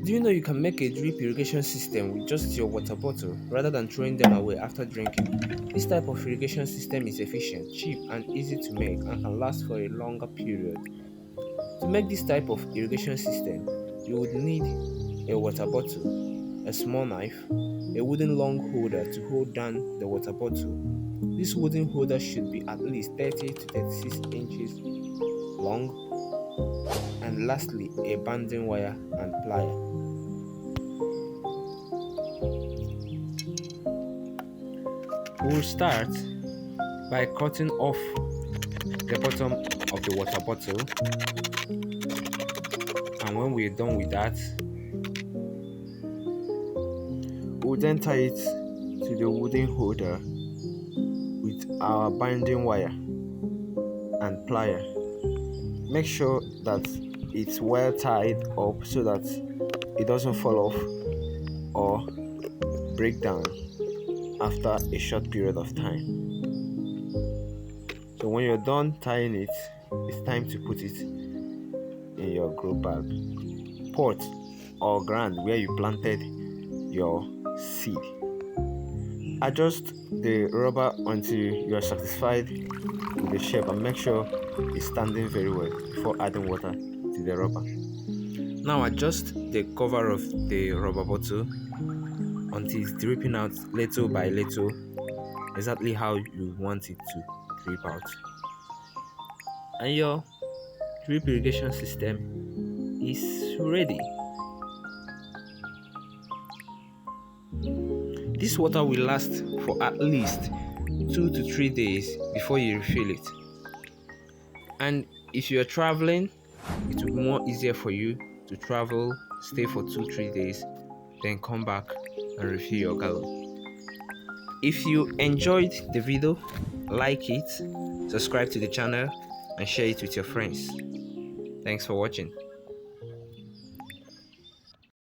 Do you know you can make a drip irrigation system with just your water bottle rather than throwing them away after drinking? This type of irrigation system is efficient, cheap, and easy to make and can last for a longer period. To make this type of irrigation system, you would need a water bottle, a small knife, a wooden long holder to hold down the water bottle. This wooden holder should be at least 30 to 36 inches long, and lastly, a binding wire and plier. We'll start by cutting off the bottom of the water bottle, and when we're done with that, we'll then tie it to the wooden holder with our binding wire and plier. Make sure that it's well tied up so that it doesn't fall off or break down after a short period of time. So when you're done tying it, it's time to put it in your grow bag, pot, or ground where you planted your seed. Adjust the rubber until you are satisfied with the shape and make sure it's standing very well before adding water to the rubber. Now adjust the cover of the rubber bottle until it's dripping out little by little, exactly how you want it to drip out. And your drip irrigation system is ready. This water will last for at least 2 to 3 days before you refill it. And if you're traveling, it will be more easier for you to travel, stay for 2-3 days, then come back and refill your gallon. If you enjoyed the video, like it, subscribe to the channel, and share it with your friends. Thanks for watching.